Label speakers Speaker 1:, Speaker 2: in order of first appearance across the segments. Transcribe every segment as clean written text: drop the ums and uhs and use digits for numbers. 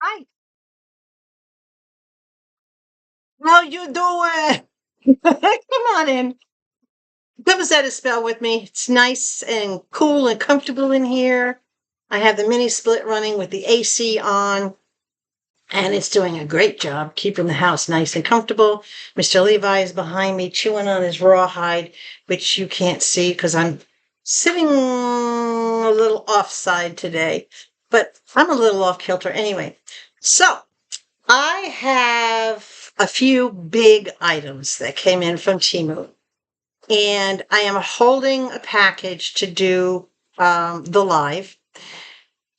Speaker 1: Hi. How you doing? Come on in. Come and set a spell with me. It's nice and cool and comfortable in here. I have the mini split running with the AC on, and it's doing a great job keeping the house nice and comfortable. Mr. Levi is behind me chewing on his rawhide, which you can't see because I'm sitting a little offside today, but I'm a little off kilter anyway. So, I have a few big items that came in from Temu, and I am holding a package to do the live.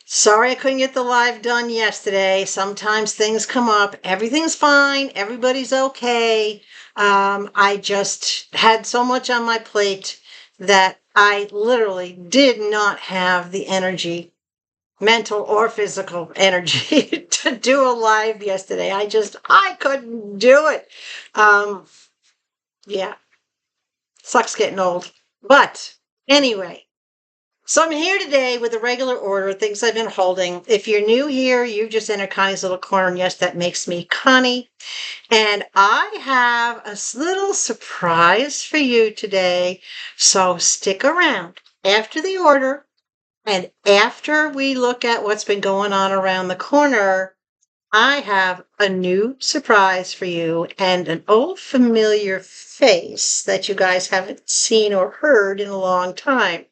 Speaker 1: Sorry I couldn't get the live done yesterday. Sometimes things come up. Everything's fine. Everybody's okay. I just had so much on my plate that I literally did not have the energy, mental or physical energy to do a live yesterday. I couldn't do it. Um, yeah, sucks getting old. But anyway, so I'm here today with a regular order of things I've been holding. If you're new here, you just entered Connie's little corner, and yes, that makes me Connie. And I have a little surprise for you today. So stick around after the order. And after we look at what's been going on around the corner, I have a new surprise for you and an old familiar face that you guys haven't seen or heard in a long time.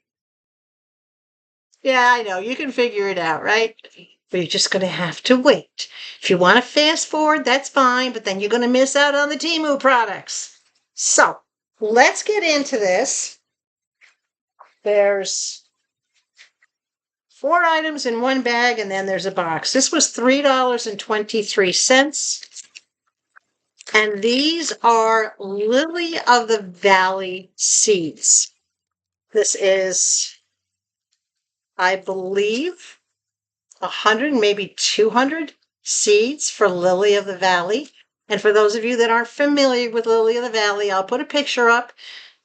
Speaker 1: Yeah, I know. You can figure it out, right? But you're just going to have to wait. If you want to fast forward, that's fine, but then you're going to miss out on the Temu products. So let's get into this. There's 4 items in one bag, and then there's a box. This was $3.23. And these are Lily of the Valley seeds. This is, I believe, 100, maybe 200 seeds for Lily of the Valley. And for those of you that aren't familiar with Lily of the Valley, I'll put a picture up.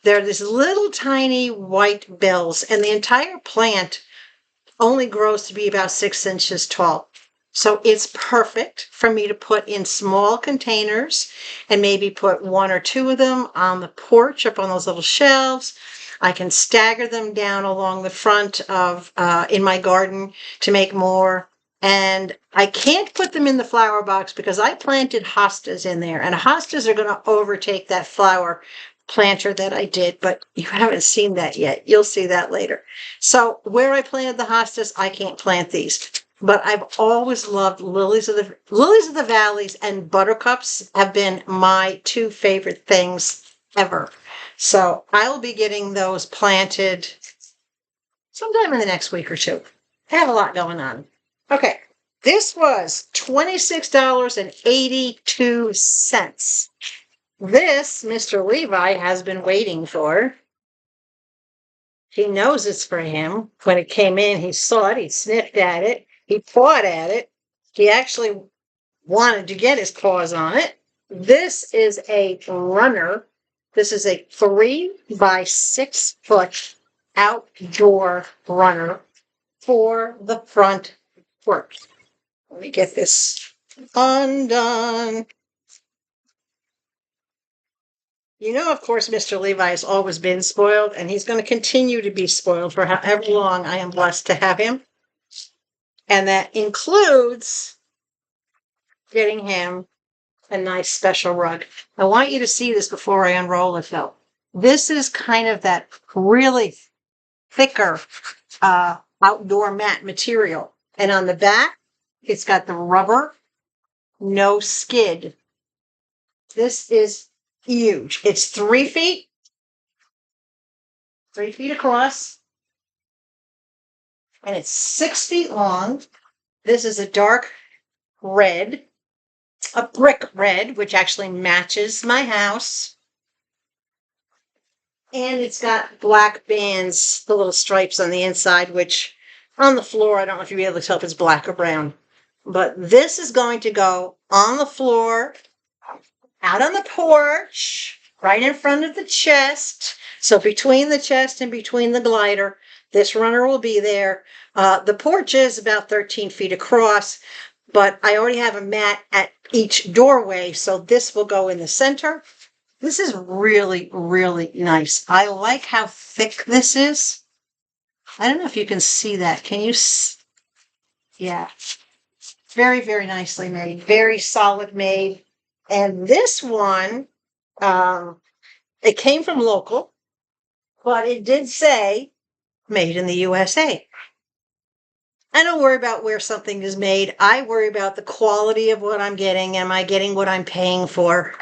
Speaker 1: They're these little tiny white bells, and the entire plant only grows to be about 6 inches tall. So it's perfect for me to put in small containers and maybe put 1 or 2 of them on the porch up on those little shelves. I can stagger them down along the front of in my garden to make more. And I can't put them in the flower box because I planted hostas in there, and hostas are going to overtake that flower planter that I did, but you haven't seen that yet. You'll see that later. So where I planted the hostas, I can't plant these. But I've always loved lilies of the valleys, and buttercups have been my 2 favorite things ever. So I will be getting those planted sometime in the next week or two. I have a lot going on. Okay, this was $26.82. This Mr. Levi has been waiting for. He knows it's for him. When it came in, he saw it, he sniffed at it, he pawed at it. He actually wanted to get his paws on it. This is a runner. This is a 3 by 6 foot outdoor runner for the front porch. Let me get this undone. You know, of course, Mr. Levi has always been spoiled, and he's going to continue to be spoiled for however long I am blessed to have him. And that includes getting him a nice special rug. I want you to see this before I unroll it, though. This is kind of that really thicker outdoor mat material. And on the back, it's got the rubber, no skid. This is huge. It's 3 feet, 3 feet across, and it's 6 feet long. This is a dark red, a brick red, which actually matches my house. And it's got black bands, the little stripes on the inside, which on the floor, I don't know if you'll be able to tell if it's black or brown. But this is going to go on the floor, out on the porch, right in front of the chest. So between the chest and between the glider, this runner will be there. The porch is about 13 feet across, but I already have a mat at each doorway, so this will go in the center. This is really, really nice. I like how thick this is. I don't know if you can see that. Can you? Yeah. Very, very nicely made. Very solid made. And this one, it came from local, but it did say made in the USA. I don't worry about where something is made. I worry about the quality of what I'm getting. Am I getting what I'm paying for?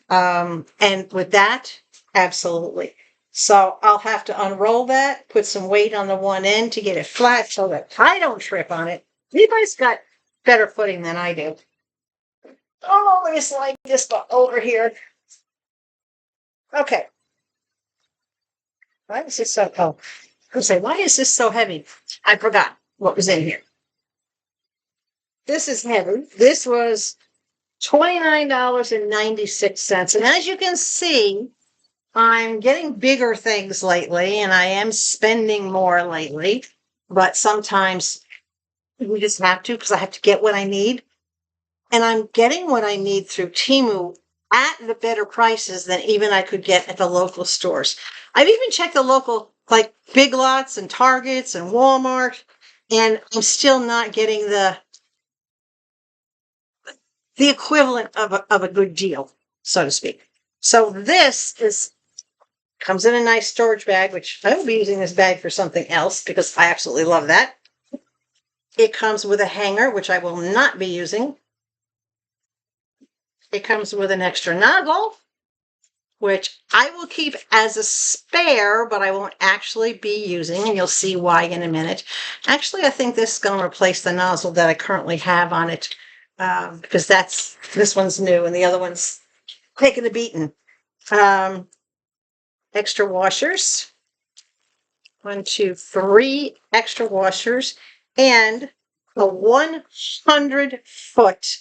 Speaker 1: And with that, absolutely. So I'll have to unroll that, put some weight on the one end to get it flat so that I don't trip on it. You guys got better footing than I do. Don't always like this over here. Okay. Why is this so, oh, I was say, why is this so heavy? I forgot what was in here. This is heavy. This was $29.96. And as you can see, I'm getting bigger things lately and I am spending more lately, but sometimes we just have to because I have to get what I need. And I'm getting what I need through Temu at the better prices than even I could get at the local stores. I've even checked the local, like Big Lots and Targets and Walmart, and I'm still not getting the equivalent of a good deal, so to speak. So this comes in a nice storage bag, which I will be using this bag for something else because I absolutely love that. It comes with a hanger, which I will not be using. It comes with an extra nozzle, which I will keep as a spare, but I won't actually be using, and you'll see why in a minute. Actually, I think this is going to replace the nozzle that I currently have on it, because this one's new and the other one's taking a beating. Extra washers. 1, 2, 3 extra washers, and a 100-foot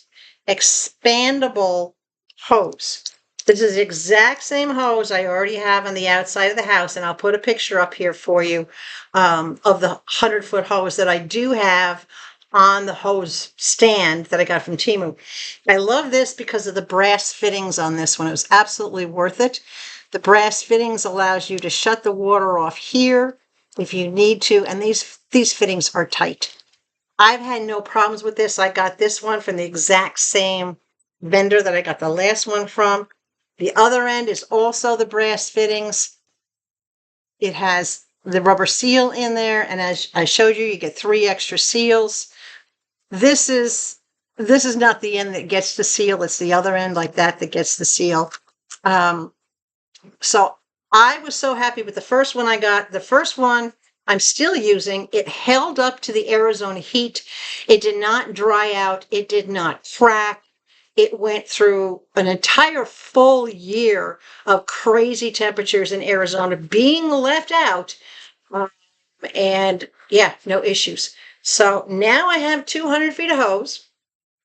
Speaker 1: expandable hose. This is the exact same hose I already have on the outside of the house, and I'll put a picture up here for you of the 100-foot hose that I do have on the hose stand that I got from Teimu. I love this because of the brass fittings on this one. It was absolutely worth it. The brass fittings allows you to shut the water off here if you need to, and these fittings are tight. I've had no problems with this. I got this one from the exact same vendor that I got the last one from. The other end is also the brass fittings. It has the rubber seal in there, and as I showed you, you get 3 extra seals. This is not the end that gets the seal. It's the other end like that gets the seal. So I was so happy with the first one I got. The first one I'm still using. It held up to the Arizona heat. It did not dry out. It did not crack. It went through an entire full year of crazy temperatures in Arizona being left out. And yeah, no issues. So now I have 200 feet of hose,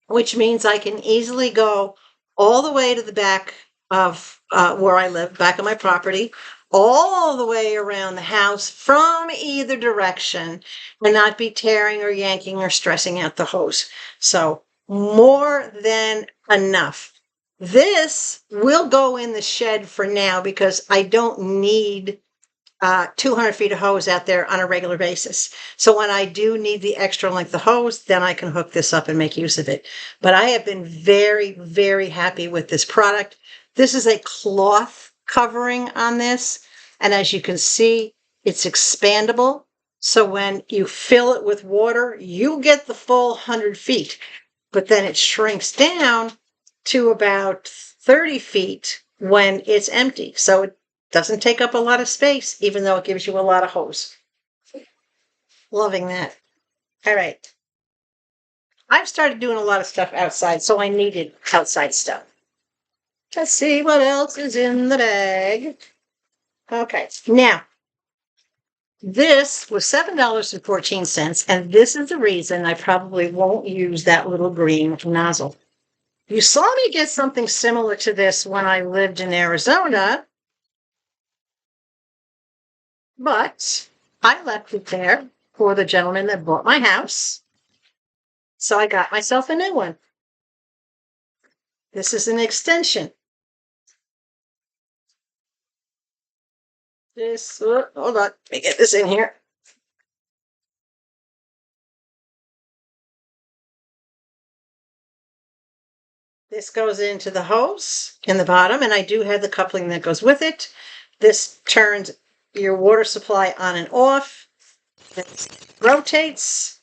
Speaker 1: which means I can easily go all the way to the back of where I live, back of my property, all the way around the house from either direction and not be tearing or yanking or stressing out the hose. So more than enough. This will go in the shed for now because I don't need 200 feet of hose out there on a regular basis. So when I do need the extra length of hose, then I can hook this up and make use of it. But I have been very, very happy with this product. This is a cloth covering on this. And as you can see, it's expandable. So when you fill it with water, you get the full 100 feet. But then it shrinks down to about 30 feet when it's empty. So it doesn't take up a lot of space, even though it gives you a lot of hose. Loving that. All right. I've started doing a lot of stuff outside, so I needed outside stuff. Let's see what else is in the bag. Okay. Now, this was $7.14, and this is the reason I probably won't use that little green nozzle. You saw me get something similar to this when I lived in Arizona, but I left it there for the gentleman that bought my house. So I got myself a new one. This is an extension. This, hold on, let me get this in here. This goes into the hose in the bottom, and I do have the coupling that goes with it. This turns your water supply on and off. It rotates.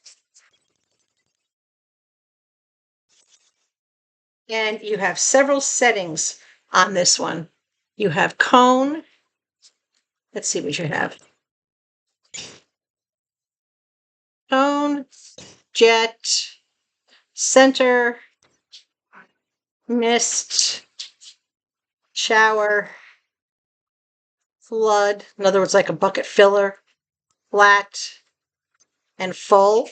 Speaker 1: And you have several settings on this one. You have cone. Let's see what you have. Cone, jet, center, mist, shower, flood, in other words, like a bucket filler, flat, and full.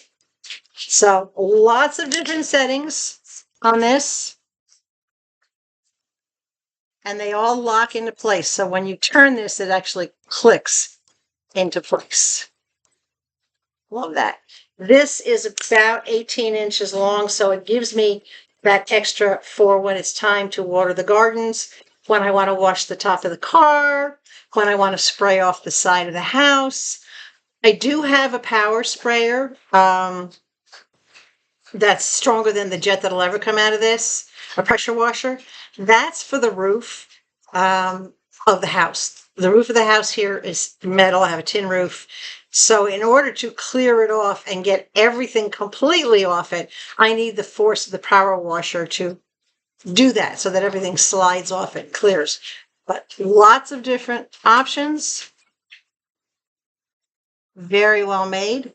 Speaker 1: So lots of different settings on this. And they all lock into place. So when you turn this, it actually clicks into place. Love that. This is about 18 inches long, so it gives me that extra for when it's time to water the gardens, when I want to wash the top of the car, when I want to spray off the side of the house. I do have a power sprayer that's stronger than the jet that'll ever come out of this, a pressure washer. That's for the roof of the house. The roof of the house here is metal. I have a tin roof. So in order to clear it off and get everything completely off it, I need the force of the power washer to do that so that everything slides off it, clears. But lots of different options. Very well made.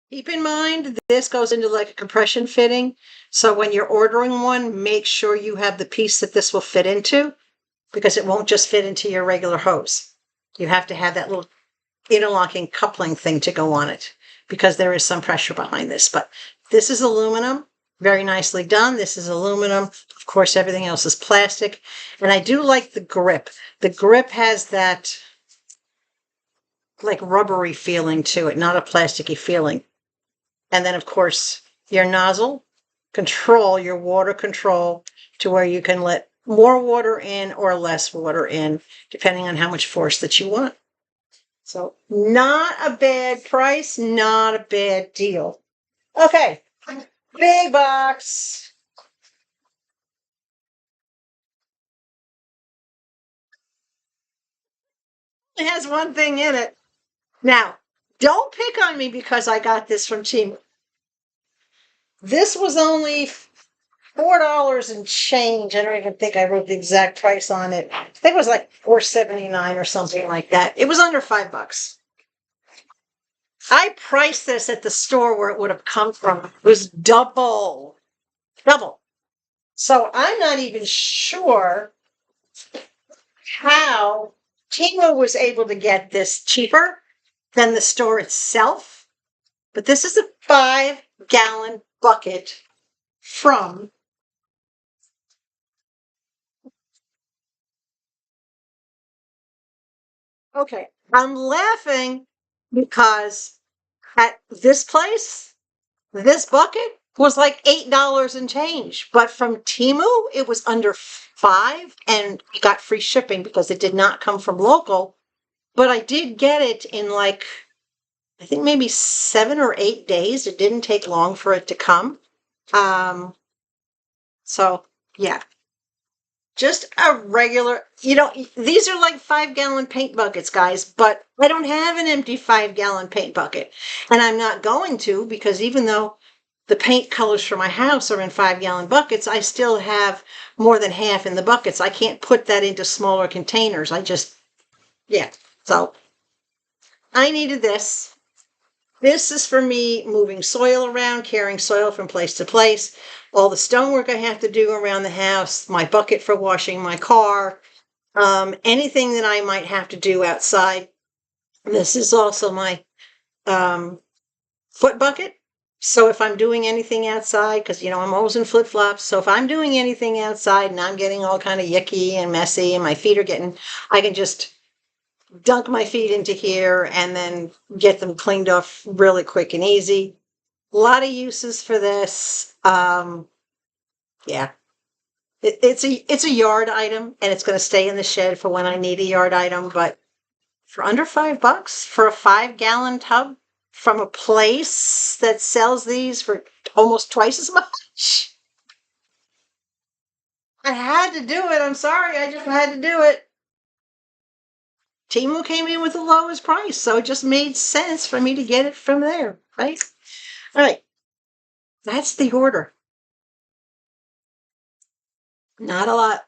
Speaker 1: Keep in mind, this goes into like a compression fitting. So when you're ordering one, make sure you have the piece that this will fit into, because it won't just fit into your regular hose. You have to have that little interlocking coupling thing to go on it, because there is some pressure behind this. But this is aluminum, very nicely done. This is aluminum. Of course, everything else is plastic. And I do like the grip. The grip has that like rubbery feeling to it, not a plasticky feeling. And then, of course, your nozzle, control your water control to where you can let more water in or less water in, depending on how much force that you want. So not a bad price, not a bad deal. Okay, big box. It has one thing in it. Now, don't pick on me because I got this from Teimu. This was only $4 and change. I don't even think I wrote the exact price on it. I think it was like $4.79 or something like that. It was under $5. I priced this at the store where it would have come from. It was double. So I'm not even sure how Teimu was able to get this cheaper than the store itself. But this is a 5-gallon bucket from Okay, I'm laughing because at this place, this bucket was like $8 and change. But from Teimu, it was under 5, and I got free shipping because it did not come from local. But I did get it in like, I think maybe 7 or 8 days. It didn't take long for it to come. So yeah, just a regular, these are like 5-gallon paint buckets, guys, but I don't have an empty 5-gallon paint bucket. And I'm not going to, because even though the paint colors for my house are in 5-gallon buckets, I still have more than half in the buckets. I can't put that into smaller containers. Yeah. So I needed this. This is for me moving soil around, carrying soil from place to place, all the stonework I have to do around the house, my bucket for washing my car, anything that I might have to do outside. This is also my foot bucket. So if I'm doing anything outside, because, I'm always in flip-flops. So if I'm doing anything outside and I'm getting all kind of yucky and messy and my feet are I can just dunk my feet into here and then get them cleaned off really quick and easy. A lot of uses for this. Yeah. It's a yard item, and it's going to stay in the shed for when I need a yard item. But for under $5 for a 5-gallon tub from a place that sells these for almost twice as much, I had to do it. I'm sorry, I just had to do it. Temu came in with the lowest price, so it just made sense for me to get it from there, right? All right, that's the order. Not a lot.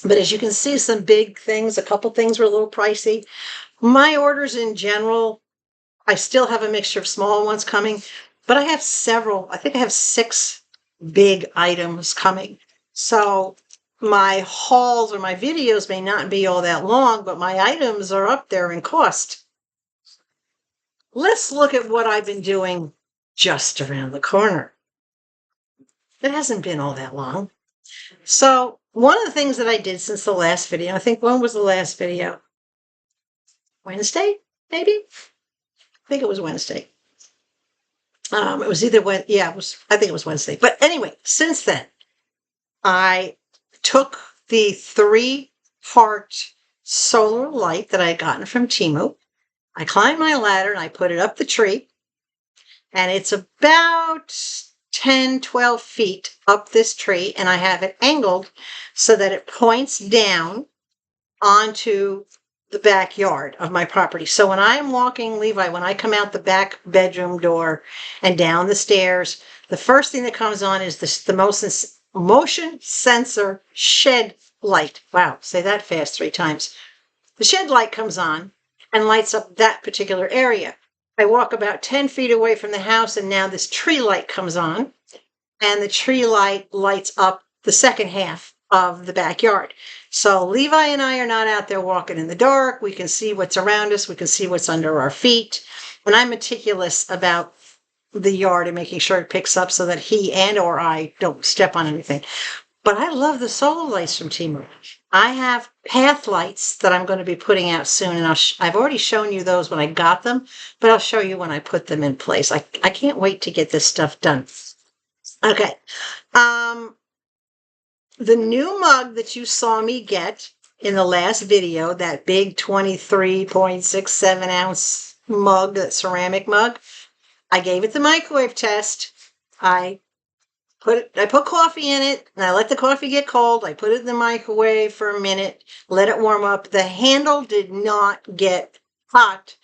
Speaker 1: But as you can see, some big things, a couple things were a little pricey. My orders in general, I still have a mixture of small ones coming, but I have several. I think I have 6 big items coming. So my hauls or my videos may not be all that long, but my items are up there in cost. Let's look at what I've been doing just around the corner. It hasn't been all that long. So one of the things that I did since the last video, I think when was the last video? Wednesday, maybe? I think it was Wednesday. It was either when, yeah, I think it was Wednesday. But anyway, since then, I took the 3-part solar light that I had gotten from Teimu. I climbed my ladder and I put it up the tree. And it's about 10, 12 feet up this tree. And I have it angled so that it points down onto the backyard of my property. So when I'm walking, Levi, when I come out the back bedroom door and down the stairs, the first thing that comes on is the motion sensor shed light. Wow, say that fast 3 times. The shed light comes on and lights up that particular area. I walk about 10 feet away from the house, and now this tree light comes on, and the tree light lights up the second half of the backyard. So Levi and I are not out there walking in the dark. We can see what's around us. We can see what's under our feet. And I'm meticulous about the yard and making sure it picks up so that he and or I don't step on anything. But I love the solar lights from Teimu. I have path lights that I'm going to be putting out soon, and I've already shown you those when I got them, but I'll show you when I put them in place. I can't wait to get this stuff done. Okay. The new mug that you saw me get in the last video, that big 23.67 ounce mug, that ceramic mug, I gave it the microwave test. I put coffee in it, and I let the coffee get cold. I put it in the microwave for a minute, let it warm up. The handle did not get hot.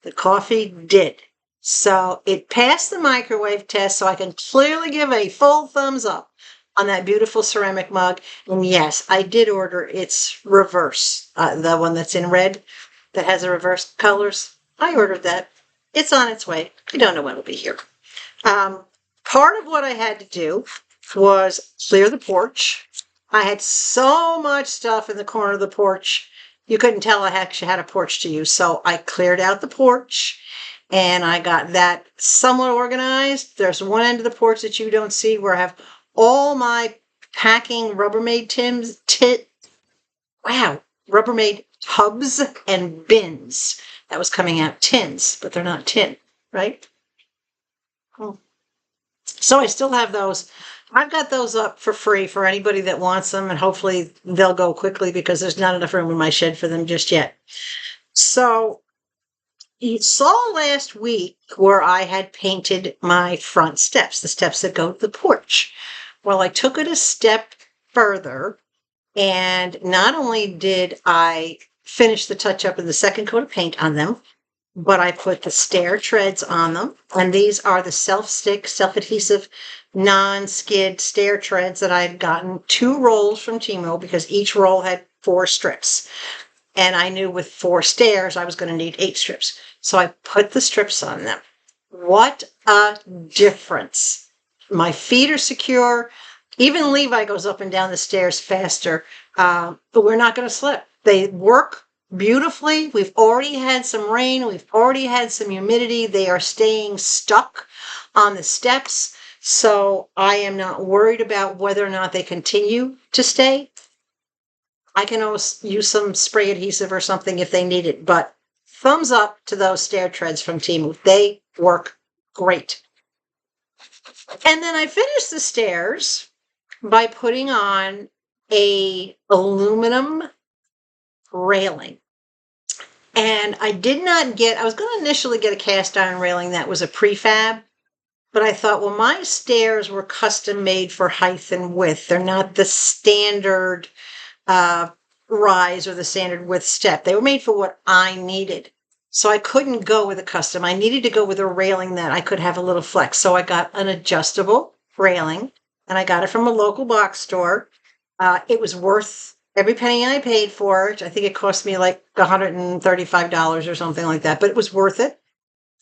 Speaker 1: The coffee did. So it passed the microwave test, so I can clearly give a full thumbs up on that beautiful ceramic mug. And yes, I did order its reverse, the one that's in red that has the reverse colors. I ordered that. It's on its way. I don't know when it'll be here. Part of what I had to do was clear the porch. I had so much stuff in the corner of the porch, you couldn't tell I actually had a porch to use. So I cleared out the porch, and I got that somewhat organized. There's one end of the porch that you don't see where I have all my packing Rubbermaid Rubbermaid tubs and bins. That was coming out tins, but they're not tin, right? Oh. So I still have those. I've got those up for free for anybody that wants them, and hopefully they'll go quickly because there's not enough room in my shed for them just yet. So you saw last week where I had painted my front steps, the steps that go to the porch. Well, I took it a step further, and not only did I finish the touch-up of the second coat of paint on them, but I put the stair treads on them, and these are the self-stick, self-adhesive, non-skid stair treads that I've gotten 2 rolls from Teimu because each roll had 4 strips. And I knew with 4 stairs, I was going to need 8 strips. So I put the strips on them. What a difference. My feet are secure. Even Levi goes up and down the stairs faster, but we're not going to slip. They work beautifully. We've already had some rain. We've already had some humidity. They are staying stuck on the steps. So I am not worried about whether or not they continue to stay. I can always use some spray adhesive or something if they need it, but thumbs up to those stair treads from Temu. They work great. And then I finished the stairs by putting on a aluminum railing. And I was going to initially get a cast iron railing that was a prefab, but I thought, well, my stairs were custom made for height and width. They're not the standard rise or the standard width step. They were made for what I needed. So I couldn't go with a custom. I needed to go with a railing that I could have a little flex. So I got an adjustable railing, and I got it from a local box store. It was worth every penny I paid for it. I think it cost me like $135 or something like that, but it was worth it.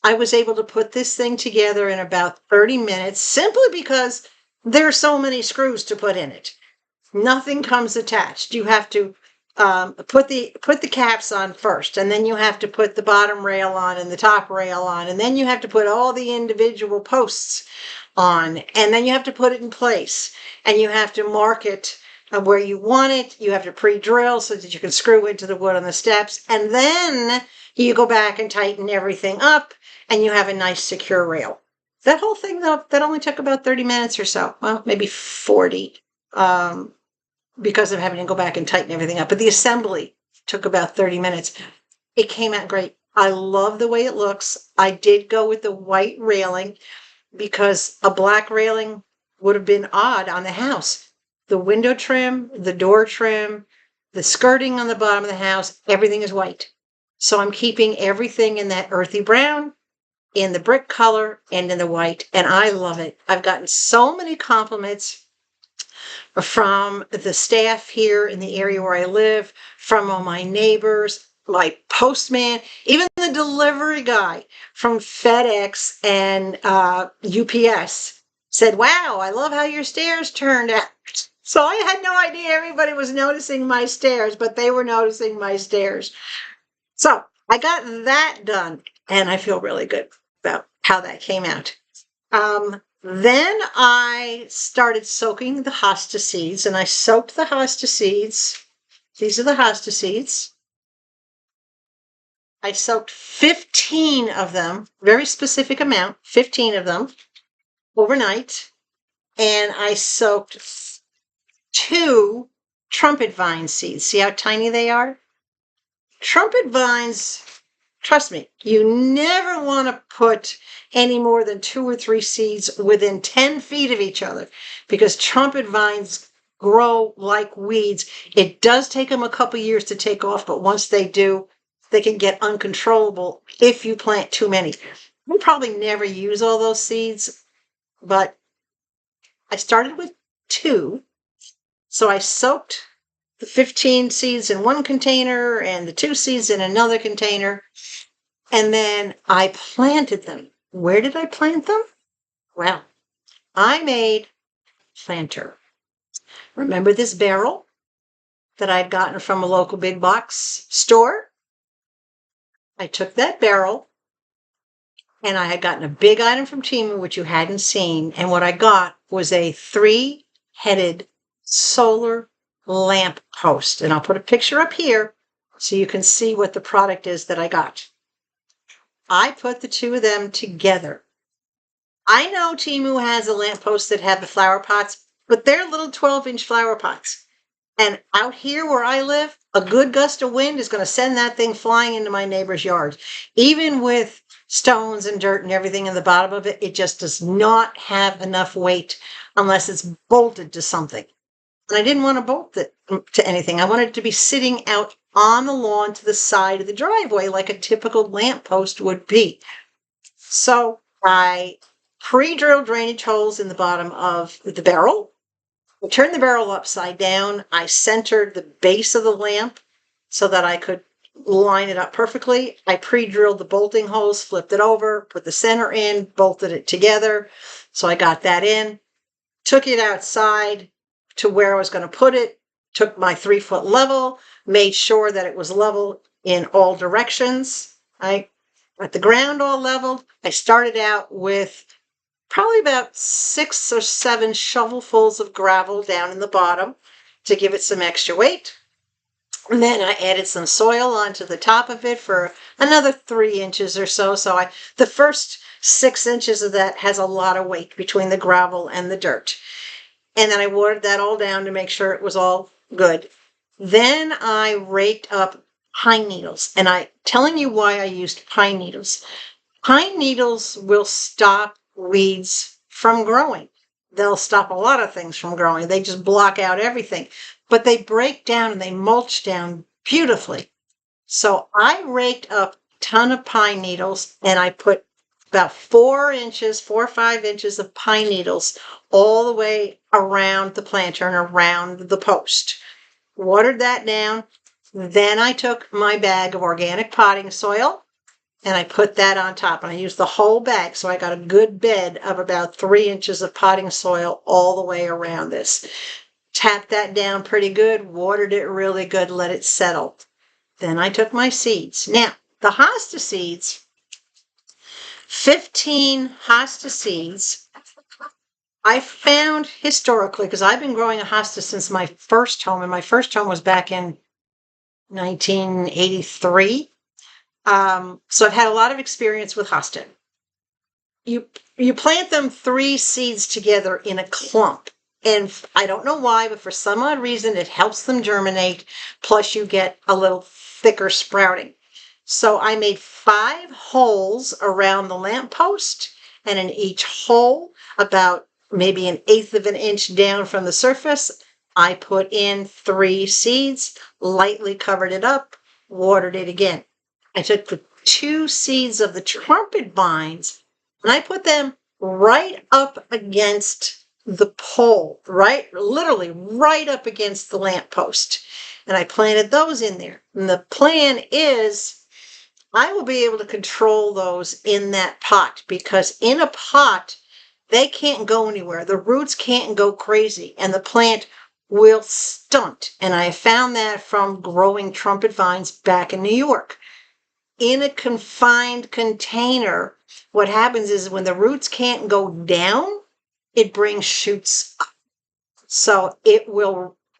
Speaker 1: I was able to put this thing together in about 30 minutes simply because there are so many screws to put in it. Nothing comes attached. You have to put the caps on first, and then you have to put the bottom rail on and the top rail on, and then you have to put all the individual posts on, and then you have to put it in place, and you have to mark it where you want it. You have to pre-drill so that you can screw into the wood on the steps, and then you go back and tighten everything up, and you have a nice secure rail. That whole thing, though, that only took about 30 minutes or so. Well, maybe 40. Because of having to go back and tighten everything up. But the assembly took about 30 minutes. It came out great. I love the way it looks. I did go with the white railing because a black railing would have been odd on the house. The window trim, the door trim, the skirting on the bottom of the house, everything is white. So I'm keeping everything in that earthy brown, in the brick color, and in the white. And I love it. I've gotten so many compliments from the staff here in the area where I live, from all my neighbors, my postman, even the delivery guy from FedEx and UPS said, wow, I love how your stairs turned out. So I had no idea everybody was noticing my stairs, but they were noticing my stairs. So I got that done, and I feel really good about how that came out. Then I started soaking the Hosta seeds, and I soaked the Hosta seeds. These are the Hosta seeds. I soaked 15 of them, very specific amount, 15 of them overnight. And I soaked 2 trumpet vine seeds. See how tiny they are? Trumpet vines, trust me, you never want to put any more than 2 or 3 seeds within 10 feet of each other because trumpet vines grow like weeds. It does take them a couple years to take off, but once they do, they can get uncontrollable if you plant too many. We'll probably never use all those seeds, but I started with 2. So I soaked the 15 seeds in one container and the 2 seeds in another container. And then I planted them. Where did I plant them? Well, I made a planter. Remember this barrel that I'd gotten from a local big box store? I took that barrel, and I had gotten a big item from Teimu, which you hadn't seen. And what I got was a 3-headed solar lamp post. And I'll put a picture up here so you can see what the product is that I got. I put the 2 of them together. I know Teimu has a lamppost that have the flower pots, but they're little 12-inch flower pots. And out here where I live, a good gust of wind is going to send that thing flying into my neighbor's yard. Even with stones and dirt and everything in the bottom of it, it just does not have enough weight unless it's bolted to something. And I didn't want to bolt it to anything. I wanted it to be sitting out on the lawn to the side of the driveway like a typical lamppost would be. So I pre-drilled drainage holes in the bottom of the barrel. I turned the barrel upside down. I centered the base of the lamp so that I could line it up perfectly. I pre-drilled the bolting holes, flipped it over, put the center in, bolted it together. So I got that in, took it outside to where I was going to put it, took my 3-foot level, made sure that it was level in all directions. I got the ground all leveled. I started out with probably about 6 or 7 shovelfuls of gravel down in the bottom to give it some extra weight. And then I added some soil onto the top of it for another 3 inches or so. So the first 6 inches of that has a lot of weight between the gravel and the dirt. And then I watered that all down to make sure it was all good. Then I raked up pine needles. And I'm telling you why I used pine needles. Pine needles will stop weeds from growing. They'll stop a lot of things from growing. They just block out everything. But they break down and they mulch down beautifully. So I raked up a ton of pine needles and I put about 4 or 5 inches of pine needles all the way around the planter and around the post. Watered that down. Then I took my bag of organic potting soil and I put that on top. And I used the whole bag, so I got a good bed of about 3 inches of potting soil all the way around this. Tapped that down pretty good, watered it really good, let it settle. Then I took my seeds. Now, the Hosta seeds, 15 Hosta seeds, I found historically, because I've been growing a Hosta since my first home, and my first home was back in 1983. So I've had a lot of experience with Hosta. You plant them 3 seeds together in a clump. And I don't know why, but for some odd reason, it helps them germinate. Plus you get a little thicker sprouting. So I made 5 holes around the lamppost, and in each hole, about maybe 1/8 of an inch down from the surface, I put in 3 seeds, lightly covered it up, watered it again. I took the 2 seeds of the trumpet vines and I put them right up against the pole, literally right up against the lamppost. And I planted those in there. And the plan is I will be able to control those in that pot, because in a pot, they can't go anywhere. The roots can't go crazy and the plant will stunt. And I found that from growing trumpet vines back in New York. In a confined container, what happens is when the roots can't go down, it brings shoots up. So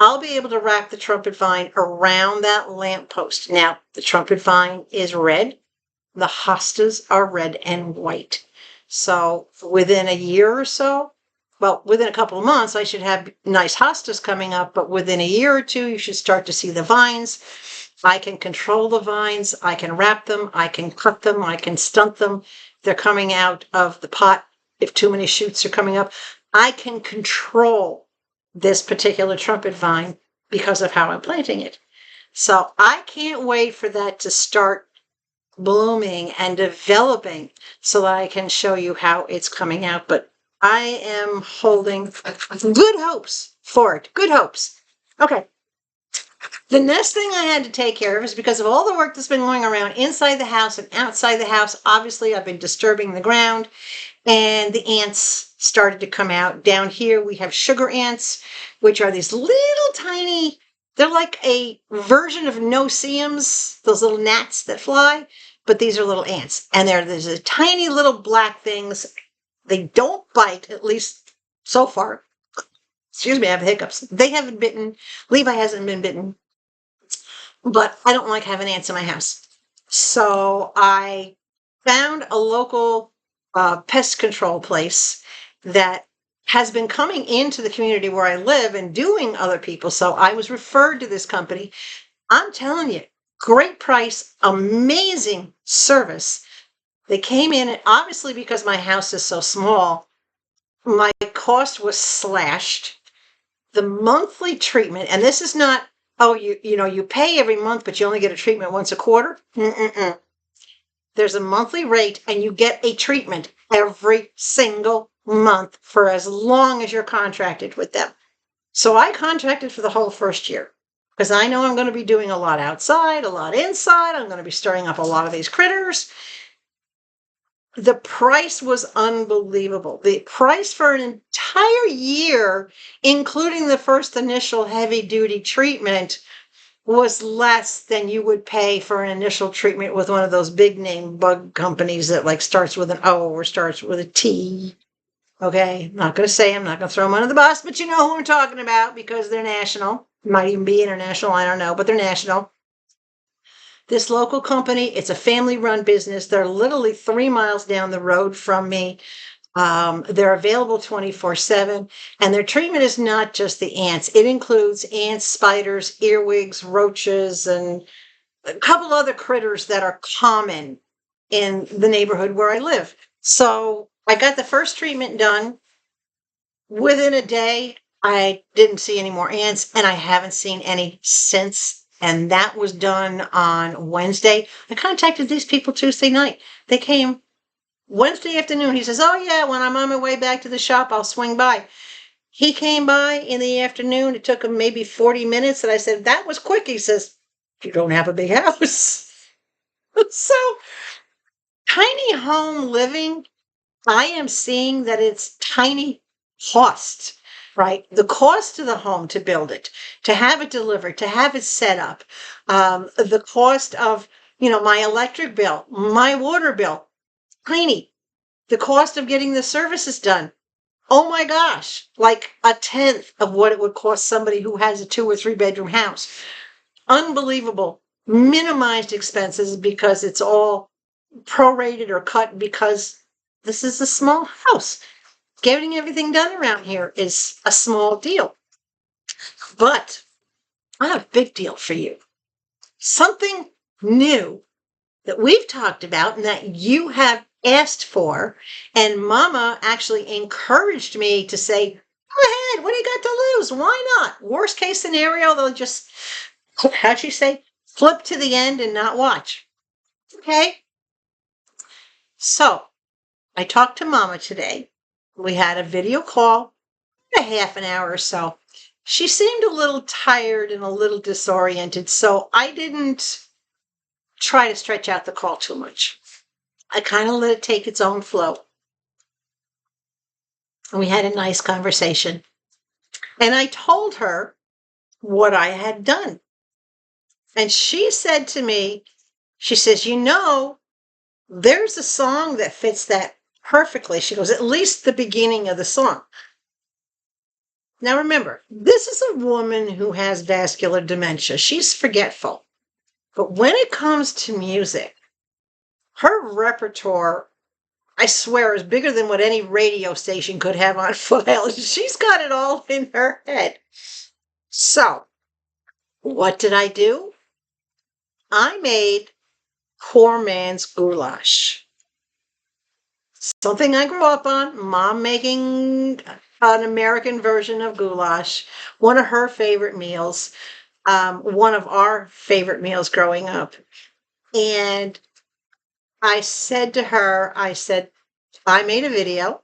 Speaker 1: I'll be able to wrap the trumpet vine around that lamppost. Now, the trumpet vine is red. The hostas are red and white. So within a year or so, well, within a couple of months, I should have nice hostas coming up, but within a year or 2, you should start to see the vines. I can control the vines. I can wrap them. I can cut them. I can stunt them. They're coming out of the pot. If too many shoots are coming up, I can control this particular trumpet vine because of how I'm planting it. So I can't wait for that to start blooming and developing so that I can show you how it's coming out. But I am holding good hopes for it. Good hopes. Okay. The next thing I had to take care of is because of all the work that's been going around inside the house and outside the house. Obviously, I've been disturbing the ground and the ants started to come out. Down here, we have sugar ants, which are these little tiny, they're like a version of no-see-ums, those little gnats that fly, but these are little ants. And there's a tiny little black things. They don't bite, at least so far. Excuse me, I have hiccups. They haven't bitten. Levi hasn't been bitten. But I don't like having ants in my house. So I found a local pest control place that has been coming into the community where I live and doing other people. So I was referred to this company. I'm telling you, great price, amazing service. They came in, and obviously because my house is so small, my cost was slashed. The monthly treatment, and this is not, you pay every month, but you only get a treatment once a quarter. There's a monthly rate, and you get a treatment every single month for as long as you're contracted with them. So I contracted for the whole first year because I know I'm going to be doing a lot outside, a lot inside. I'm going to be stirring up a lot of these critters. The price was unbelievable. The price for an entire year, including the first initial heavy-duty treatment, was less than you would pay for an initial treatment with one of those big name bug companies that like starts with an O or starts with a T. Okay, I'm not going to say, I'm not going to throw them under the bus, but you know who I'm talking about because they're national. Might even be international, I don't know, but they're national. This local company, it's a family-run business. They're literally 3 miles down the road from me. They're available 24/7, and their treatment is not just the ants. It includes ants, spiders, earwigs, roaches, and a couple other critters that are common in the neighborhood where I live. So I got the first treatment done. Within a day, I didn't see any more ants, and I haven't seen any since. And that was done on Wednesday. I contacted these people Tuesday night. They came Wednesday afternoon. He says, "Oh, yeah, when I'm on my way back to the shop, I'll swing by." He came by in the afternoon. It took him maybe 40 minutes. And I said, "That was quick." He says, "You don't have a big house." So, tiny home living, I am seeing that it's tiny cost, right? The cost of the home to build it, to have it delivered, to have it set up, the cost of, my electric bill, my water bill, tiny. The cost of getting the services done, oh my gosh, like a tenth of what it would cost somebody who has a 2 or 3 bedroom house. Unbelievable. Minimized expenses because it's all prorated or cut because this is a small house. Getting everything done around here is a small deal. But I have a big deal for you. Something new that we've talked about and that you have asked for, and Mama actually encouraged me to say, "Go ahead, what do you got to lose? Why not? Worst case scenario, they'll just, how'd she say, flip to the end and not watch." Okay. So I talked to Mama today. We had a video call, a half an hour or so. She seemed a little tired and a little disoriented, so I didn't try to stretch out the call too much. I kind of let it take its own flow. And we had a nice conversation. And I told her what I had done. And she said to me, she says, there's a song that fits that perfectly. She goes, at least the beginning of the song. Now remember, this is a woman who has vascular dementia. She's forgetful. But when it comes to music, her repertoire, I swear, is bigger than what any radio station could have on file. She's got it all in her head. So, what did I do? I made poor man's goulash. Something I grew up on, Mom making an American version of goulash, one of her favorite meals, one of our favorite meals growing up. And I said to her, I made a video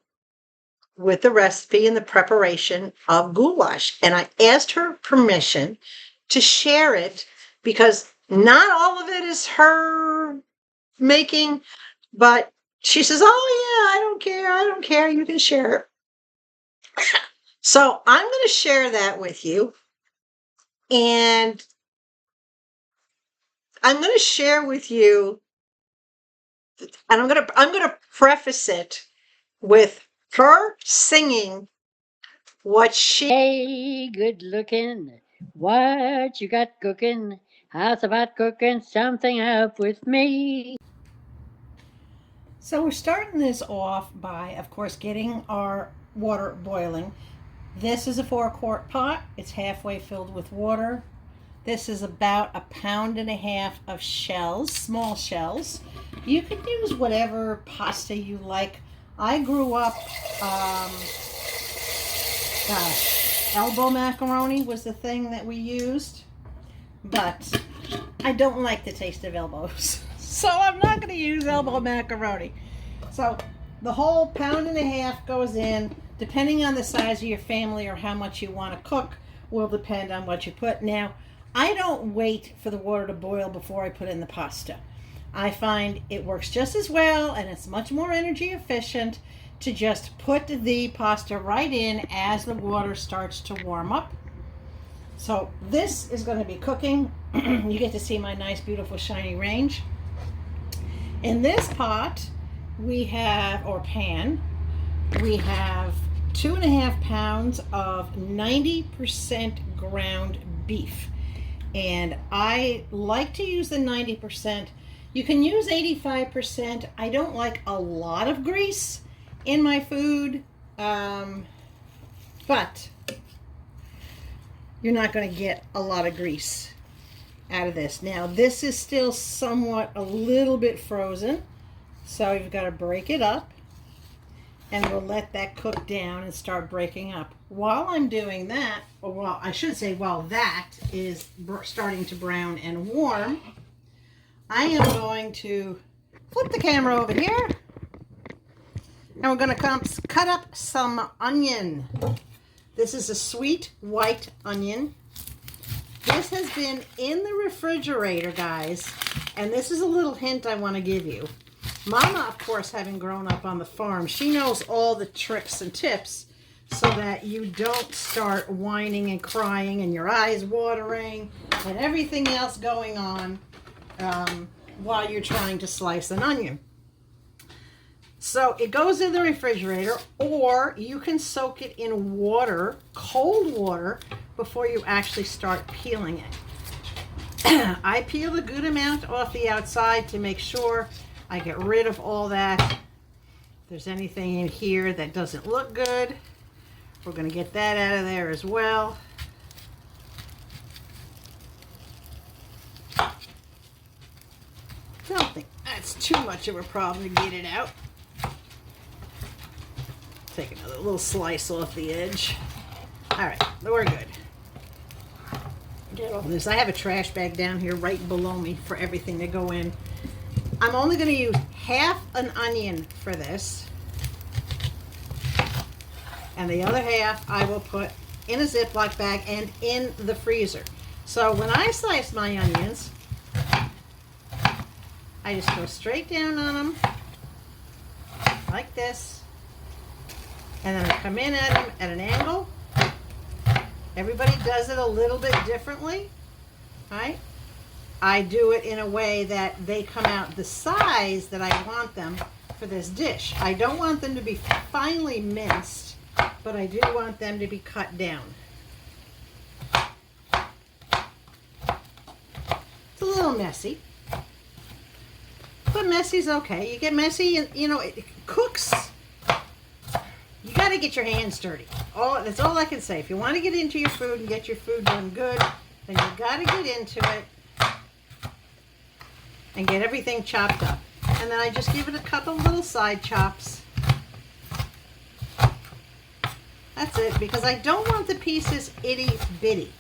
Speaker 1: with the recipe and the preparation of goulash. And I asked her permission to share it because not all of it is her making, but she says, "Oh, yeah, I don't care. You can share it." So I'm going to share that with you. And I'm going to share with you, and I'm going to preface it with her singing what she.
Speaker 2: Hey, good looking. What you got cooking? How's about cooking something up with me?
Speaker 1: So we're starting this off by, of course, getting our water boiling. This is a 4-quart pot. It's halfway filled with water. This is about 1.5 pounds of shells, small shells. You can use whatever pasta you like. I grew up, elbow macaroni was the thing that we used, but I don't like the taste of elbows. So I'm not going to use elbow macaroni. So the whole 1.5 pounds goes in. Depending on the size of your family or how much you want to cook will depend on what you put. Now, I don't wait for the water to boil before I put in the pasta. I find it works just as well and it's much more energy efficient to just put the pasta right in as the water starts to warm up. So this is going to be cooking you get to see my nice, beautiful, shiny range. In this pot, we have, or pan, we have 2.5 pounds of 90% ground beef. And I like to use the 90%. You can use 85%. I don't like a lot of grease in my food, but you're not going to get a lot of grease out of this. Now, this is still somewhat a little bit frozen, so you've got to break it up, and we'll let that cook down and start breaking up. While I'm doing that, or well, I should say while that is starting to brown and warm, I am going to flip the camera over here, and we're going to cut up some onion. This is a sweet white onion. This has been in the refrigerator, guys, and this is a little hint I want to give you. Mama, of course, having grown up on the farm, she knows all the tricks and tips so that you don't start whining and crying and your eyes watering and everything else going on while you're trying to slice an onion. So it goes in the refrigerator, or you can soak it in water, cold water, before you actually start peeling it. I peel a good amount off the outside to make sure I get rid of all that. If there's anything in here that doesn't look good, we're going to get that out of there as well. Don't think that's too much of a problem to get it out. Take another little slice off the edge. All right, we're good. Get all this. I have a trash bag down here right below me for everything to go in. I'm only going to use half an onion for this, and the other half I will put in a Ziploc bag and in the freezer. So when I slice my onions, I just go straight down on them like this, and then I come in at them at an angle. Everybody does it a little bit differently, right? I do it in a way that they come out the size that I want them for this dish. I don't want them to be finely minced, but I do want them to be cut down. It's a little messy, but messy's okay. You get messy, and you know, it cooks. You got to get your hands dirty. That's all I can say. If you want to get into your food and get your food done good, then you got to get into it and get everything chopped up. And then I just give it a couple little side chops. That's it, because I don't want the pieces itty bitty.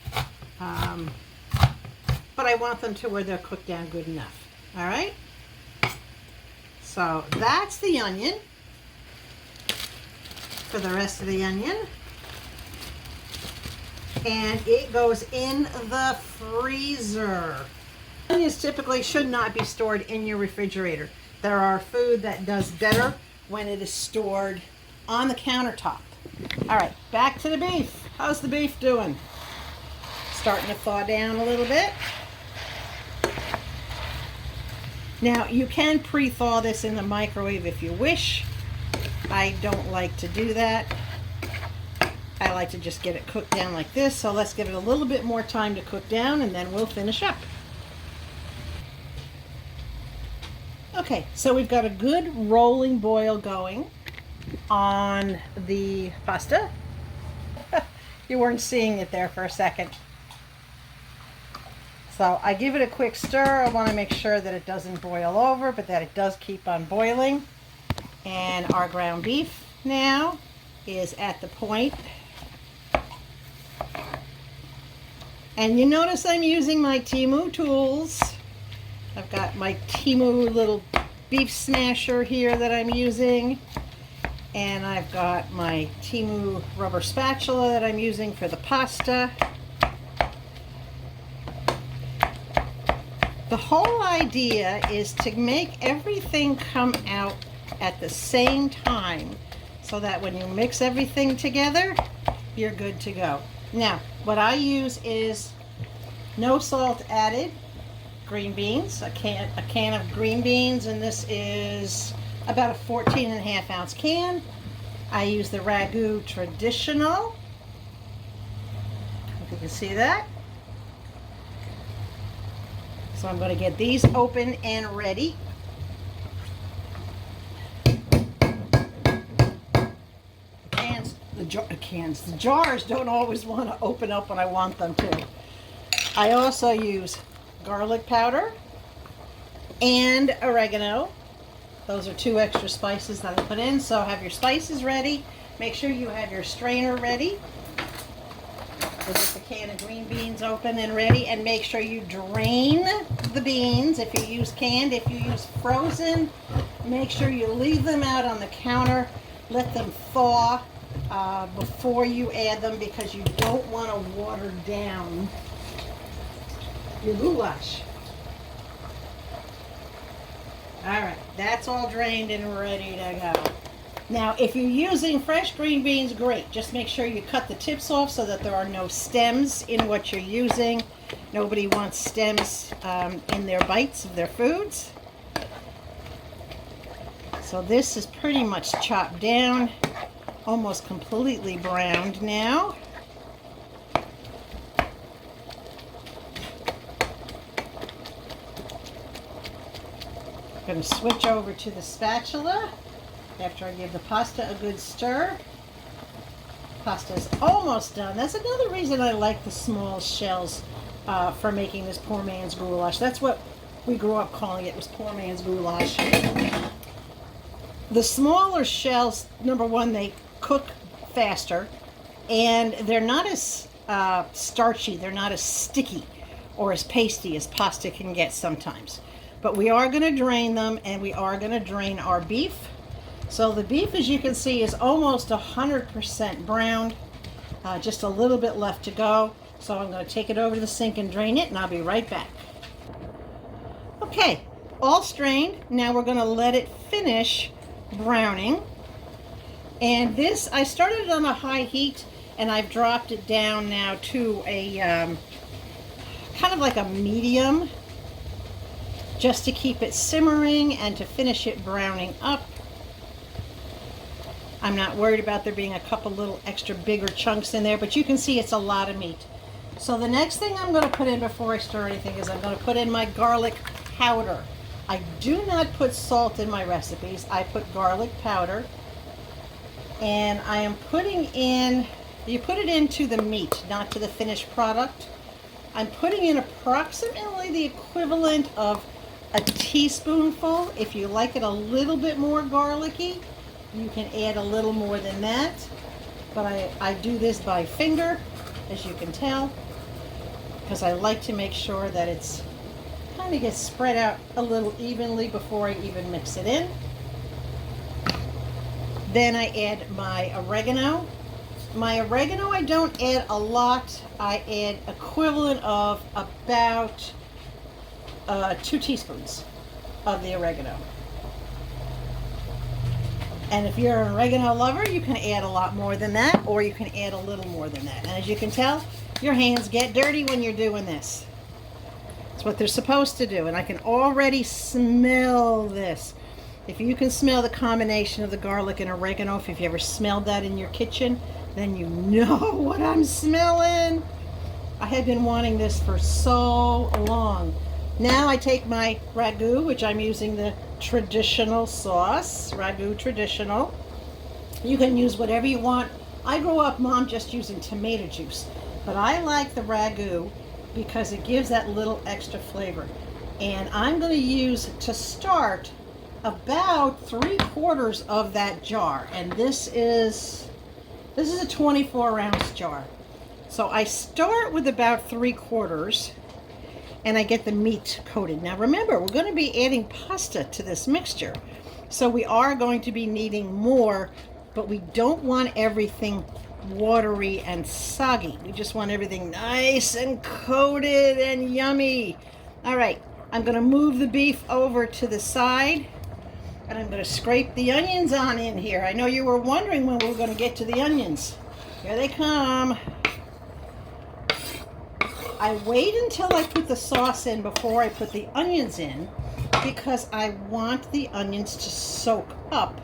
Speaker 1: But I want them to where they're cooked down good enough. All right? So that's the onion. For the rest of the onion, and it goes in the freezer. Onions typically should not be stored in your refrigerator. There are food that does better when it is stored on the countertop. All right, back to the beef. How's the beef doing? Starting to thaw down a little bit. Now you can pre-thaw this in the microwave if you wish. I don't like to do that. I like to just get it cooked down like this. So let's give it a little bit more time to cook down, and then we'll finish up. Okay, so we've got a good rolling boil going on the pasta. You weren't seeing it there for a second. So I give it a quick stir. I want to make sure that it doesn't boil over, but that it does keep on boiling. And our ground beef now is at the point. And you notice I'm using my Teimu tools. I've got my Teimu little beef smasher here that I'm using. And I've got my Teimu rubber spatula that I'm using for the pasta. The whole idea is to make everything come out at the same time so that when you mix everything together, you're good to go. Now, what I use is No salt added. Green beans, a can of green beans, and this is about a 14.5 ounce can. I use the Ragu Traditional. If you can see that. So I'm going to get these open and ready. The jars don't always want to open up when I want them to. I also use garlic powder and oregano. Those are 2 extra spices that I put in. So have your spices ready. Make sure you have your strainer ready. We'll get the can of green beans open and ready, and make sure you drain the beans. If you use canned, if you use frozen, make sure you leave them out on the counter. Let them thaw before you add them, because you don't want to water down your goulash. Alright, that's all drained and ready to go. Now, if you're using fresh green beans, great. Just make sure you cut the tips off so that there are no stems in what you're using. Nobody wants stems in their bites of their foods. So this is pretty much chopped down, almost completely browned now. I'm going to switch over to the spatula after I give the pasta a good stir. Pasta is almost done. That's another reason I like the small shells for making this poor man's goulash. That's what we grew up calling it, was poor man's goulash. The smaller shells, number one, they cook faster, and they're not as starchy, they're not as sticky or as pasty as pasta can get sometimes. But we are going to drain them, and we are going to drain our beef. So the beef, as you can see, is almost 100% browned. Just a little bit left to go. So I'm going to take it over to the sink and drain it, and I'll be right back. Okay, all strained. Now we're going to let it finish browning. And this, I started it on a high heat, and I've dropped it down now to a kind of like a medium, just to keep it simmering and to finish it browning up. I'm not worried about there being a couple little extra bigger chunks in there, but you can see it's a lot of meat. So the next thing I'm going to put in before I stir anything is I'm going to put in my garlic powder. I do not put salt in my recipes. I put garlic powder. And I am putting in, you put it into the meat, not to the finished product. I'm putting in approximately the equivalent of a teaspoonful. If you like it a little bit more garlicky, you can add a little more than that. But I do this by finger, as you can tell, because I like to make sure that it's kind of gets spread out a little evenly before I even mix it in. Then I add my oregano. My oregano, I don't add a lot. I add equivalent of about 2 teaspoons of the oregano. And if you're an oregano lover, you can add a lot more than that, or you can add a little more than that. And as you can tell, your hands get dirty when you're doing this. It's what they're supposed to do. And I can already smell this. If you can smell the combination of the garlic and oregano, if you've ever smelled that in your kitchen, then you know what I'm smelling. I have been wanting this for so long. Now I take my ragu, which I'm using the traditional sauce, Ragu Traditional. You can use whatever you want. I grew up, Mom, just using tomato juice, but I like the ragu because it gives that little extra flavor. And I'm going to use, to start, about 3/4 of that jar, and this is a 24-ounce jar. So I start with about 3/4, and I get the meat coated. Now remember, we're going to be adding pasta to this mixture, so we are going to be needing more, but we don't want everything watery and soggy. We just want everything nice and coated and yummy. All right, I'm going to move the beef over to the side, and I'm going to scrape the onions on in here. I know you were wondering when we were going to get to the onions. Here they come. I wait until I put the sauce in before I put the onions in because I want the onions to soak up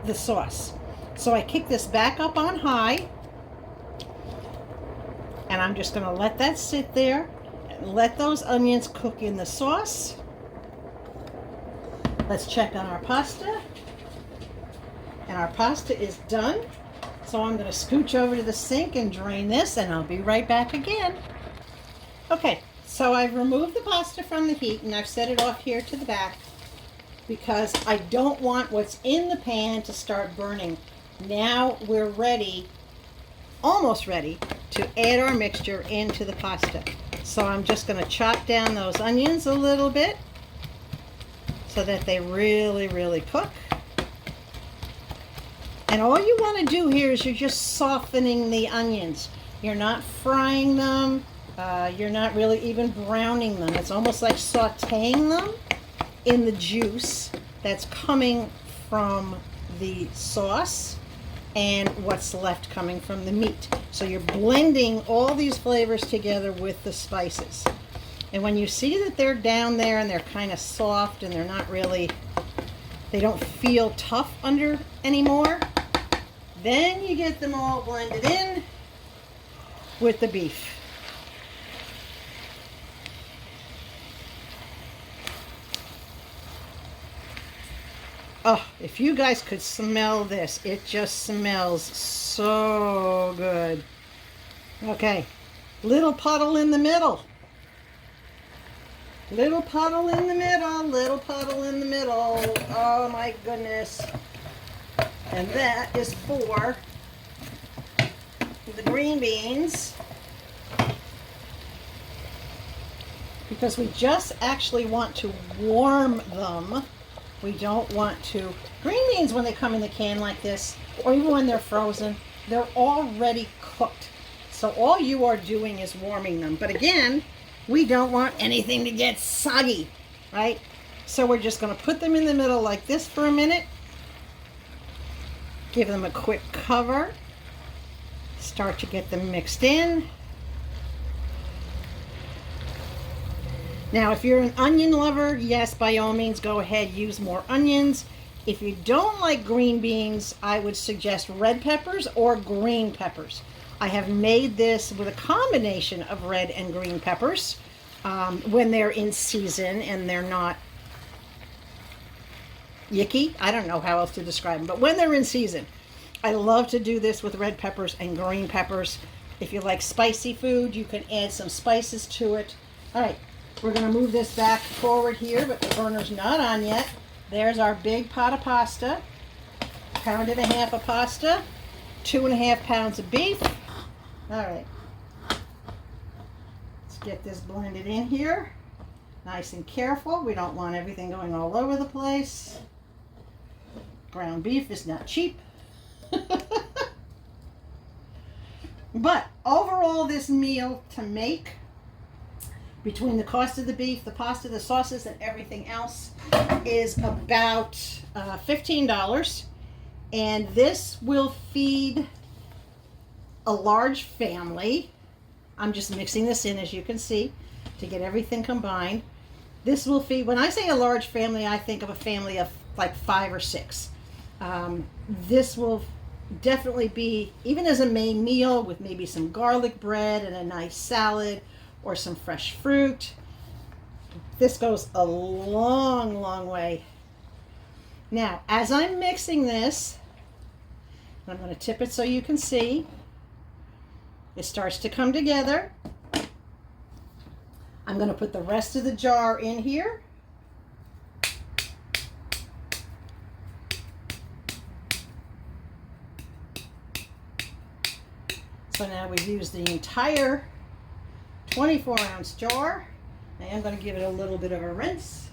Speaker 1: the sauce. So I kick this back up on high, and I'm just going to let that sit there and let those onions cook in the sauce. Let's check on our pasta. And our pasta is done. So I'm going to scooch over to the sink and drain this, and I'll be right back again. Okay, so I've removed the pasta from the heat and I've set it off here to the back because I don't want what's in the pan to start burning. Now we're ready, almost ready, to add our mixture into the pasta. So I'm just going to chop down those onions a little bit so that they really cook. And all you want to do here is you're just softening the onions. You're not frying them. You're not really even browning them. It's almost like sauteing them in the juice that's coming from the sauce and what's left coming from the meat. So you're blending all these flavors together with the spices. And when you see that they're down there and they're kind of soft and they're not really, they don't feel tough under anymore, then you get them all blended in with the beef. Oh, if you guys could smell this, it just smells so good. Okay, little puddle in the middle. Little puddle in the middle, little puddle in the middle. Oh my goodness. And that is for the green beans. Because we just actually want to warm them. We don't want to. Green beans, when they come in the can like this, or even when they're frozen, they're already cooked. So all you are doing is warming them. But again, we don't want anything to get soggy, right? So we're just going to put them in the middle like this for a minute. Give them a quick cover. Start to get them mixed in. Now, if you're an onion lover, yes, by all means, go ahead, use more onions. If you don't like green beans, I would suggest red peppers or green peppers. I have made this with a combination of red and green peppers when they're in season and they're not yicky. I don't know how else to describe them, but when they're in season, I love to do this with red peppers and green peppers. If you like spicy food, you can add some spices to it. All right. We're going to move this back forward here, but the burner's not on yet. There's our big pot of pasta. Pound and a half of pasta. 2.5 pounds of beef. All right. Let's get this blended in here. Nice and careful. We don't want everything going all over the place. Ground beef is not cheap. But overall, this meal to make, between the cost of the beef, the pasta, the sauces, and everything else, is about $15. And this will feed a large family. I'm just mixing this in, as you can see, to get everything combined. This will feed, when I say a large family, I think of a family of like 5 or 6. This will definitely be, even as a main meal with maybe some garlic bread and a nice salad, or some fresh fruit. This goes a long way. Now, as I'm mixing this, I'm going to tip it so you can see. It starts to come together. I'm going to put the rest of the jar in here. So now we've used the entire 24-ounce jar. I am going to give it a little bit of a rinse.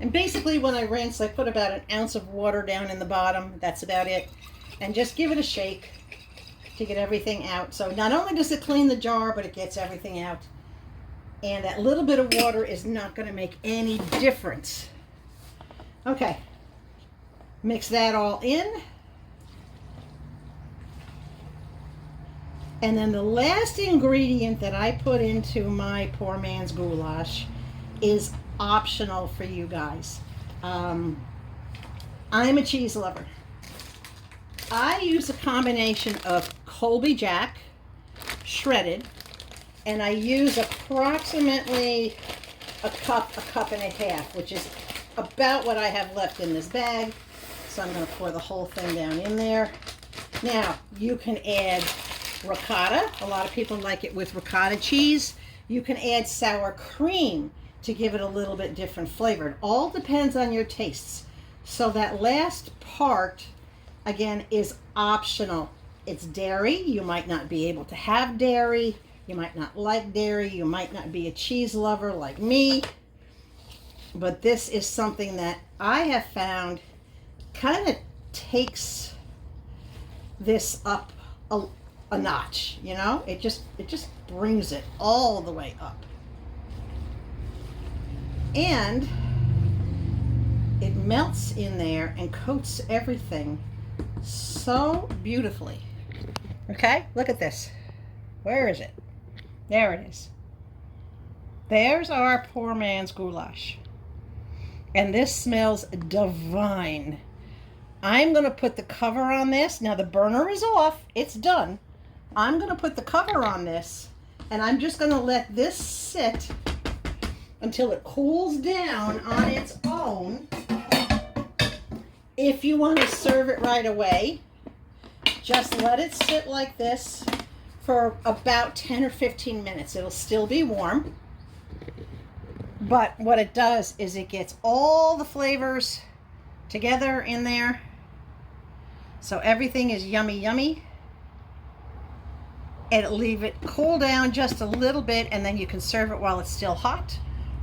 Speaker 1: And basically when I rinse, I put about 1 ounce of water down in the bottom. That's about it. And just give it a shake to get everything out. So not only does it clean the jar, but it gets everything out. And that little bit of water is not going to make any difference. Okay. Mix that all in. And then the last ingredient that I put into my poor man's goulash is optional for you guys. I'm a cheese lover. I use a combination of Colby Jack, shredded, and I use approximately a cup and a half, which is about what I have left in this bag. So I'm going to pour the whole thing down in there. Now, you can add ricotta. A lot of people like it with ricotta cheese. You can add sour cream to give it a little bit different flavor. It all depends on your tastes. So that last part, again, is optional. It's dairy. You might not be able to have dairy. You might not like dairy. You might not be a cheese lover like me. But this is something that I have found kind of takes this up a notch, you know? It just brings it all the way up. And it melts in there and coats everything so beautifully. Okay, look at this. Where is it? There it is. There's our poor man's goulash. And this smells divine. I'm going to put the cover on this. Now the burner is off. It's done. I'm going to put the cover on this, and I'm just going to let this sit until it cools down on its own. If you want to serve it right away, just let it sit like this for about 10 or 15 minutes. It'll still be warm. But what it does is it gets all the flavors together in there. So everything is yummy, yummy. And leave it cool down just a little bit, and then you can serve it while it's still hot.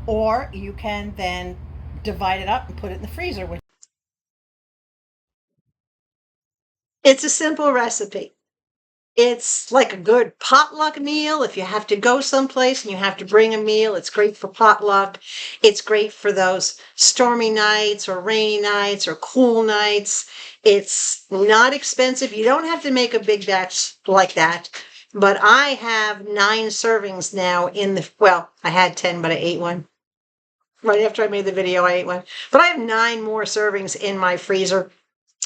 Speaker 1: Or you can then divide it up and put it in the freezer. It's a simple recipe. It's like a good potluck meal. If you have to go someplace and you have to bring a meal, it's great for potluck. It's great for those stormy nights or rainy nights or cool nights. It's not expensive. You don't have to make a big batch like that. But I have 9 servings now well, I had 10, but I ate one. Right after I made the video, I ate one. But I have 9 more servings in my freezer.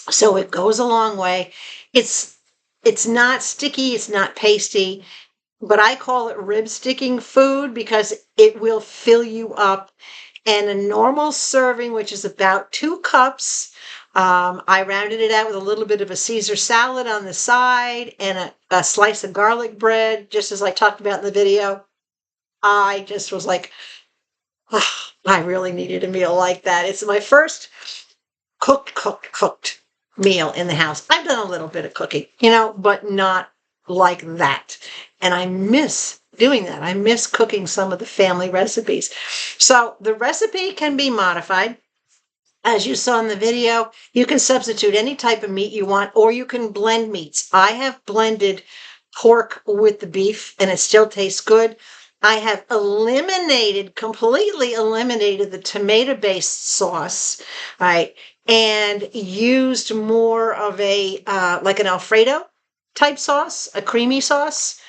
Speaker 1: So it goes a long way. It's not sticky, it's not pasty, but I call it rib sticking food because it will fill you up. And a normal serving, which is about 2 cups, I rounded it out with a little bit of a Caesar salad on the side and a slice of garlic bread, just as I talked about in the video. I just was like, oh, I really needed a meal like that. It's my first cooked meal in the house. I've done a little bit of cooking, but not like that. And I miss doing that. I miss cooking some of the family recipes. So the recipe can be modified. As you saw in the video, you can substitute any type of meat you want, or you can blend meats. I have blended pork with the beef, and it still tastes good. I have completely eliminated the tomato-based sauce, right? And used more of a, like an Alfredo type sauce, a creamy sauce.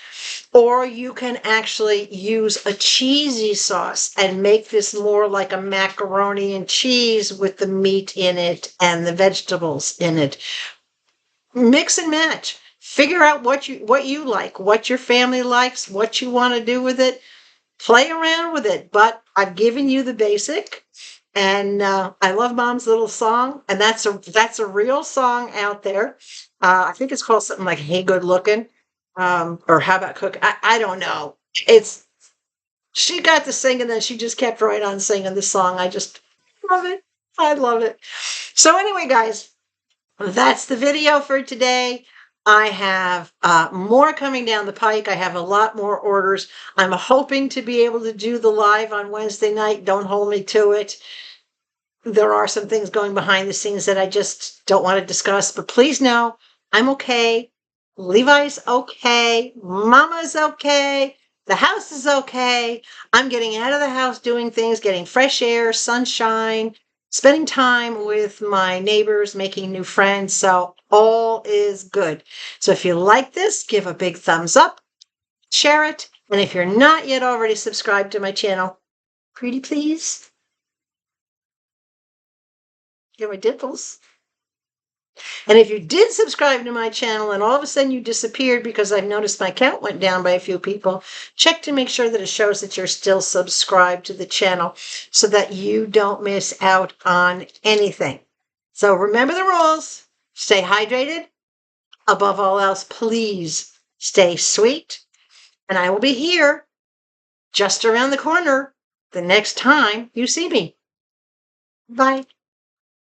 Speaker 1: Or you can actually use a cheesy sauce and make this more like a macaroni and cheese with the meat in it and the vegetables in it. Mix and match. Figure out what you like, what your family likes, what you want to do with it. Play around with it. But I've given you the basic. And I love Mom's little song, and that's a real song out there. I think it's called something like "Hey Good Looking," or "How About Cook." I don't know. She got to sing, and then she just kept right on singing the song. I just love it. I love it. So anyway, guys, that's the video for today. I have more coming down the pike. I have a lot more orders. I'm hoping to be able to do the live on Wednesday night. Don't hold me to it. There are some things going behind the scenes that I just don't want to discuss, but please know I'm okay. Levi's okay. Mama's okay. The house is okay. I'm getting out of the house, doing things, getting fresh air, sunshine, spending time with my neighbors, making new friends. So all is good. So if you like this, give a big thumbs up, share it. And if you're not yet already subscribed to my channel, pretty please. Get my dimples. And if you did subscribe to my channel and all of a sudden you disappeared because I've noticed my count went down by a few people, check to make sure that it shows that you're still subscribed to the channel so that you don't miss out on anything. So remember the rules. Stay hydrated. Above all else, please stay sweet. And I will be here just around the corner the next time you see me. Bye.